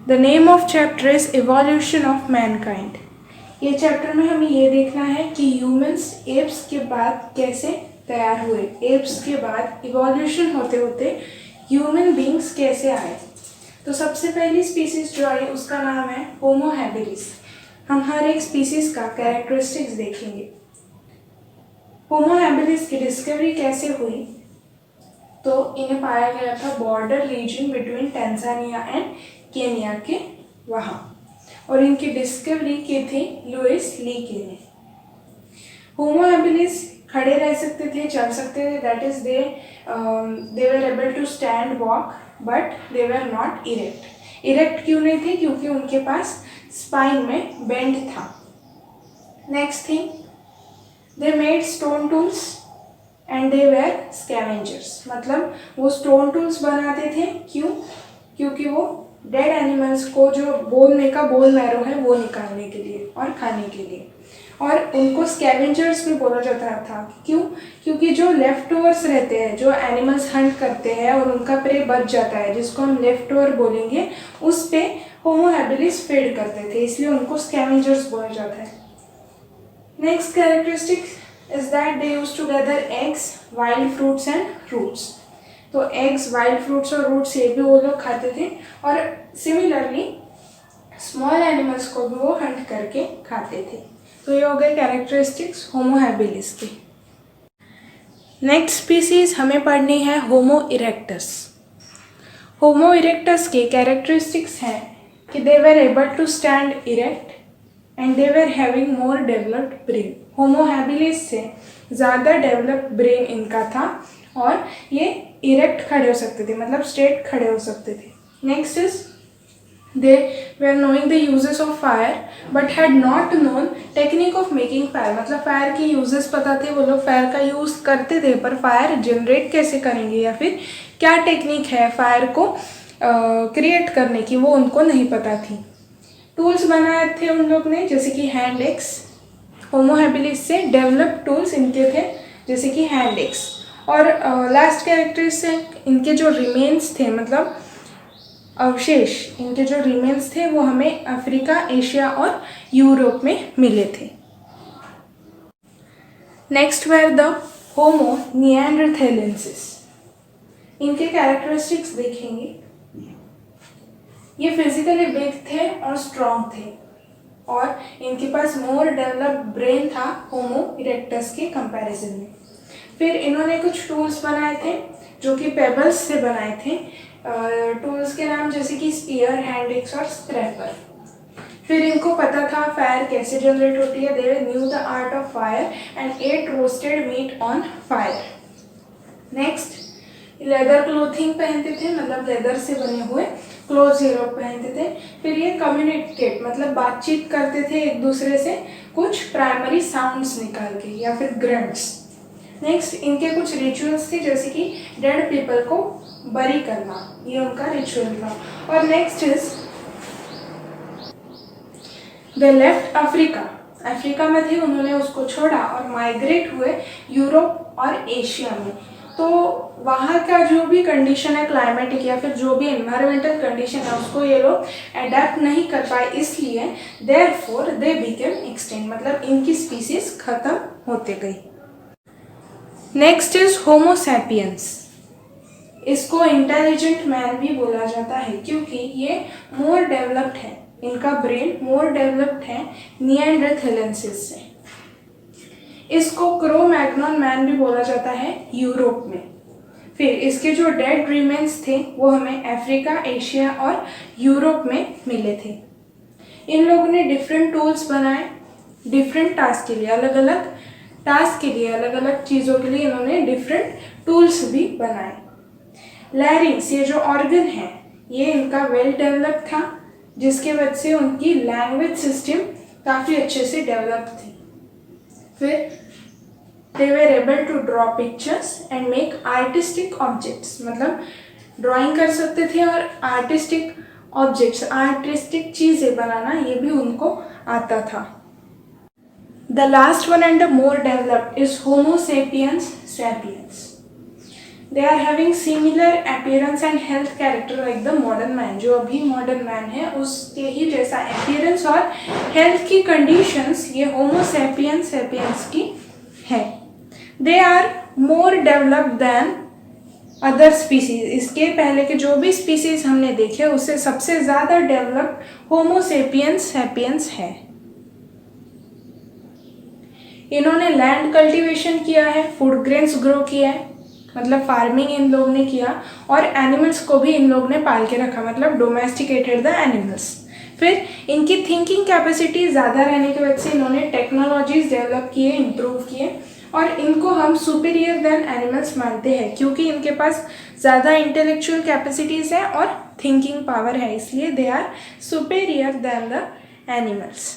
The name of chapter is evolution of Mankind. ये chapter में हमें ये देखना है कि ह्यूमंस एप्स के बाद कैसे तैयार हुए, एप्स के बाद इवोल्यूशन होते होते ह्यूमन बींग्स कैसे आए। तो सबसे पहली स्पीसीज जो आई उसका नाम है होमो हैबिलिस। हम हर एक स्पीसीज का कैरेक्टरिस्टिक्स देखेंगे। होमो हैबिलिस की डिस्कवरी कैसे हुई, तो इन्हें पाया गया था border region between Tanzania and Kenya के वहाँ, और इनकी डिस्कवरी की थी लुइस लीके ने। होमो हैबिलिस खड़े रह सकते थे, चल सकते थे, that is they were able to stand walk, but they were not erect. Erect क्यों नहीं थे? क्योंकि उनके पास स्पाइन में बेंड था। Next thing, they made stone tools and they were scavengers. मतलब वो स्टोन टूल्स बनाते थे, क्यों? क्योंकि वो डेड एनिमल्स को जो बोन मैरो है वो निकालने के लिए और खाने के लिए। और उनको स्कैवेंजर्स भी बोला जाता था। क्यों? क्योंकि जो लेफ्ट ओवर्स रहते हैं, जो एनिमल्स हंट करते हैं और उनका प्रे बच जाता है, जिसको हम लेफ्ट ओवर बोलेंगे, उस पे होमो हैबिलिस फीड करते थे, इसलिए उनको स्कैवेंजर्स बोला जाता है। Next characteristic is that they used to gather eggs, wild fruits and roots. तो एग्स, वाइल्ड फ्रूट्स और रूट्स ये भी वो लोग खाते थे, और सिमिलरली स्मॉल एनिमल्स को भी वो हंट करके खाते थे। तो ये हो गए कैरेक्टरिस्टिक्स होमो हैबिलिस के। नेक्स्ट स्पीसीज हमें पढ़नी है होमो इरेक्टस। होमो इरेक्टस के कैरेक्टरिस्टिक्स हैं कि they were able to stand erect and they were having more developed brain. Homo habilis से ज़्यादा डेवलप्ड ब्रेन इनका था और ये इरेक्ट खड़े हो सकते थे, मतलब स्ट्रेट खड़े हो सकते थे। Next is they were knowing the uses of fire but had not known technique of making fire. मतलब फायर के यूजेस पता थे, वो लोग फायर का यूज़ करते थे, पर फायर जनरेट कैसे करेंगे या फिर क्या टेक्निक है फायर को क्रिएट करने की, वो उनको नहीं पता थी। टूल्स बनाए थे उन लोग ने, जैसे कि हैंड एक्स। होमो हैबिलिस से डेवलप टूल्स इनके थे, जैसे कि हैंड एक्स। और लास्ट कैरेक्टर्स से इनके जो रिमेन्स थे, मतलब अवशेष, इनके जो रिमेन्स थे वो हमें अफ्रीका, एशिया और यूरोप में मिले थे। Next were the Homo neanderthalensis. इनके कैरेक्टरिस्टिक्स देखेंगे। ये फिजिकली बिग थे और स्ट्रॉन्ग थे, और इनके पास मोर डेवलप्ड ब्रेन था होमो इरेक्टस के कंपैरिजन में। फिर इन्होंने कुछ टूल्स बनाए थे जो कि पेबल्स से बनाए थे। टूल्स के नाम जैसे कि स्पीयर, हैंड एक्स और स्क्रैपर। फिर इनको पता था फायर कैसे जनरेट होती है। They knew the art of fire and ate roasted meat on fire. Next, leather clothing पहनते थे, मतलब लेदर से बने हुए क्लोथ्स ये लोग पहनते थे। फिर ये कम्युनिकेट, मतलब बातचीत करते थे एक दूसरे से कुछ प्राइमरी साउंड्स निकाल के या फिर ग्रंट्स। नेक्स्ट, इनके कुछ रिचुअल्स थे, जैसे कि डेड पीपल को बरी करना, ये उनका रिचुअल था। और next is they left Africa. Africa में थे, उन्होंने उसको छोड़ा और माइग्रेट हुए यूरोप और एशिया में। तो वहाँ का जो भी कंडीशन है क्लाइमेटिक या फिर जो भी एनवायरमेंटल कंडीशन है उसको ये लोग अडेप्ट नहीं कर पाए, इसलिए देयरफॉर दे बिकेम एक्सटिंक्ट, मतलब इनकी स्पीसीज खत्म होते गई। Next is Homo sapiens. इसको इंटेलिजेंट मैन भी बोला जाता है क्योंकि ये मोर डेवलप्ड है, इनका ब्रेन मोर डेवलप्ड है निएंडरथैलेंसिस से। इसको क्रो मैग्नन मैन भी बोला जाता है यूरोप में। फिर इसके जो डेड रिमेन्स थे वो हमें अफ्रीका, एशिया और यूरोप में मिले थे। इन लोगों ने डिफरेंट टूल्स बनाए डिफरेंट टास्क के लिए, अलग अलग टास्क के लिए, अलग अलग चीज़ों के लिए इन्होंने डिफरेंट टूल्स भी बनाए। लैरिंग्स, ये जो ऑर्गन है ये इनका वेल डेवलप था, जिसके वजह से उनकी लैंग्वेज सिस्टम काफ़ी अच्छे से डेवलप थी। फिर they were able to draw pictures and make artistic objects, मतलब ड्राइंग कर सकते थे और आर्टिस्टिक ऑब्जेक्ट्स, आर्टिस्टिक चीज़ें बनाना ये भी उनको आता था। The last one and the more developed is homo sapiens sapiens. They are having similar appearance and health character like the modern man. जो अभी मॉडर्न मैन है उसके ही जैसा अपीयरेंस और हेल्थ की कंडीशंस ये होमो सेपियंस सेपियंस की है। They are more developed than other species. इसके पहले के जो भी स्पीसीज हमने देखे उससे सबसे ज़्यादा डेवलप्ड होमो सेपियंस सेपियंस है। इन्होंने लैंड कल्टीवेशन किया है, फूड ग्रेन्स ग्रो किया है, मतलब फार्मिंग इन लोग ने किया, और एनिमल्स को भी इन लोग ने पाल के रखा, मतलब डोमेस्टिकेटेड द एनिमल्स। फिर इनकी थिंकिंग कैपेसिटी ज़्यादा रहने की वजह से इन्होंने टेक्नोलॉजीज डेवलप किए, इम्प्रूव किए, और इनको हम सुपीरियर देन एनिमल्स मानते हैं क्योंकि इनके पास ज़्यादा इंटेलेक्चुअल कैपेसिटीज़ है और थिंकिंग पावर है, इसलिए they are superior than the animals.